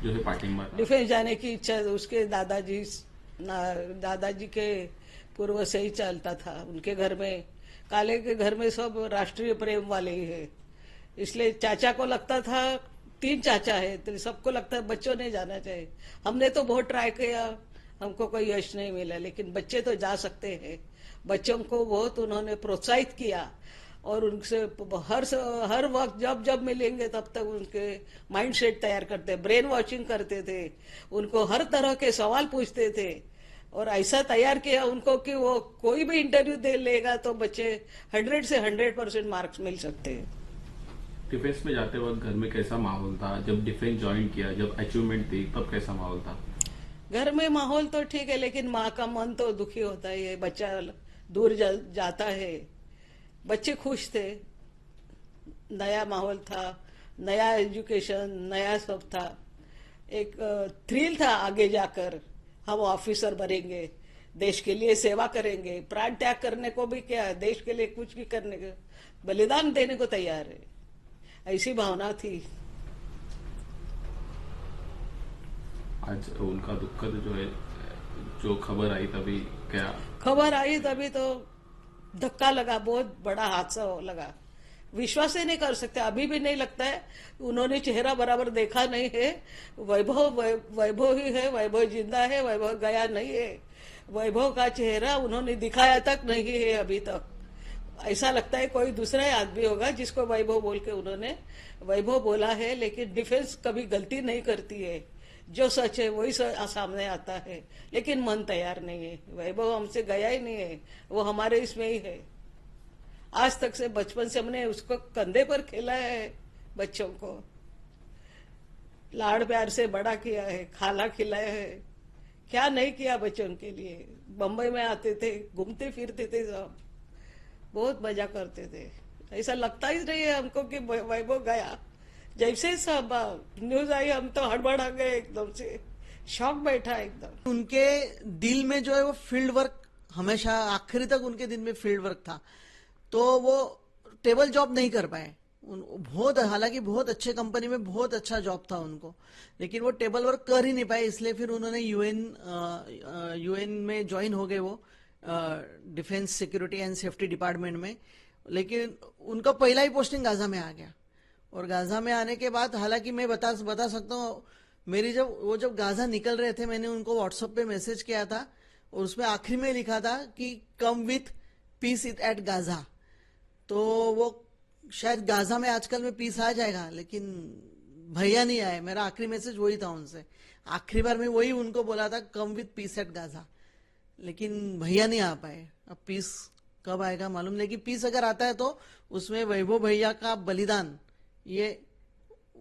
जो है पार्टी में डिफेंस जाने की इच्छा उसके दादाजी के पूर्व से ही चलता था। उनके घर में, काले के घर में सब राष्ट्रीय प्रेम वाले ही है। इसलिए चाचा को लगता था, 3 चाचा है तो सबको लगता है बच्चों ने जाना चाहिए। हमने तो बहुत ट्राई किया, हमको कोई यश नहीं मिला, लेकिन बच्चे तो जा सकते हैं। बच्चों को बहुत उन्होंने प्रोत्साहित किया और उनसे हर हर वक्त जब जब मिलेंगे तब तक उनके माइंड सेट तैयार करते, ब्रेन वॉशिंग करते थे, उनको हर तरह के सवाल पूछते थे और ऐसा तैयार किया उनको कि वो कोई भी इंटरव्यू दे लेगा तो बच्चे 100 से 100% मार्क्स मिल सकते हैं। डिफेंस में जाते वक्त घर में कैसा माहौल था? जब डिफेंस ज्वाइन किया, जब अचीवमेंट थी, तब कैसा माहौल था? घर में माहौल तो ठीक है, लेकिन माँ का मन तो दुखी होता है। बच्चा दूर जाता है। बच्चे खुश थे, नया माहौल था, नया एजुकेशन, नया सब था। एक थ्रिल था, आगे जाकर हम ऑफिसर बनेंगे, देश के लिए सेवा करेंगे, प्राण त्याग करने को भी क्या है, देश के लिए कुछ भी करने को, बलिदान देने को तैयार है, ऐसी भावना थी। आज उनका दुखद जो है, जो खबर आई तभी क्या? खबर आई तभी तो धक्का लगा, बहुत बड़ा हादसा लगा। विश्वास ही नहीं कर सकते, अभी भी नहीं लगता है। उन्होंने चेहरा बराबर देखा नहीं है। वैभव ही है, वैभव जिंदा है, वैभव गया नहीं है। वैभव का चेहरा उन्होंने दिखाया तक नहीं है अभी तक। ऐसा लगता है कोई दूसरा ही आदमी होगा जिसको वैभव बोल के उन्होंने वैभव बोला है। लेकिन डिफेंस कभी गलती नहीं करती है, जो सच है वही सामने आता है। लेकिन मन तैयार नहीं है, वैभव हमसे गया ही नहीं है, वो हमारे इसमें ही है। आज तक से, बचपन से हमने उसको कंधे पर खेला है, बच्चों को लाड़ प्यार से बड़ा किया है, खाना खिलाया है, क्या नहीं किया बच्चों के लिए। बम्बई में आते थे, घूमते फिरते थे, सब बहुत मजा करते थे। ऐसा लगता ही नहीं है हमको कि वैभव गया। जैसे सब न्यूज आई हम तो हड़बड़ा गए, एकदम से शॉक बैठा एकदम। उनके दिल में जो है वो फील्ड वर्क हमेशा आखिरी तक उनके दिल में फील्ड वर्क था, तो वो टेबल जॉब नहीं कर पाए। बहुत, हालांकि बहुत अच्छे कंपनी में बहुत अच्छा जॉब था उनको, लेकिन वो टेबल वर्क कर ही नहीं पाए। इसलिए फिर उन्होंने यूएन में ज्वाइन हो गए, वो defence security and safety department में। लेकिन उनका पहला ही पोस्टिंग गाजा में आ गया, और गाजा में आने के बाद, हालांकि मैं बता सकता हूँ, मेरी जब गाजा निकल रहे थे, मैंने उनको व्हाट्सएप पे मैसेज किया था और उसमें आखिरी में लिखा था कि come with peace at Gaza. तो वो शायद गाजा में आजकल में पीस आ जाएगा, लेकिन भैया नहीं आए। मेरा आखिरी मैसेज वही था उनसे, आखिरी बार मैं वही उनको बोला था, come with peace at Gaza. लेकिन भैया नहीं आ पाए। अब पीस कब आएगा मालूम नहीं, कि पीस अगर आता है तो उसमें वैभव भैया का बलिदान, ये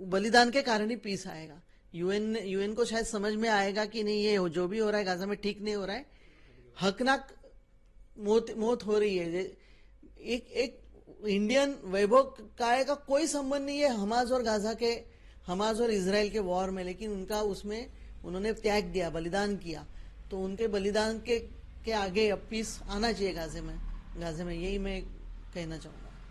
बलिदान के कारण ही पीस आएगा। यूएन को शायद समझ में आएगा कि नहीं, ये जो भी हो रहा है गाजा में ठीक नहीं हो रहा है, हकनाक मौत हो रही है। एक इंडियन वैभव का कोई संबंध नहीं है हमास और इजराइल के वॉर में, लेकिन उनका उसमें उन्होंने त्याग दिया, बलिदान किया। तो उनके बलिदान के आगे अब पीस आना चाहिए गाजे में, यही मैं कहना चाहूंगा।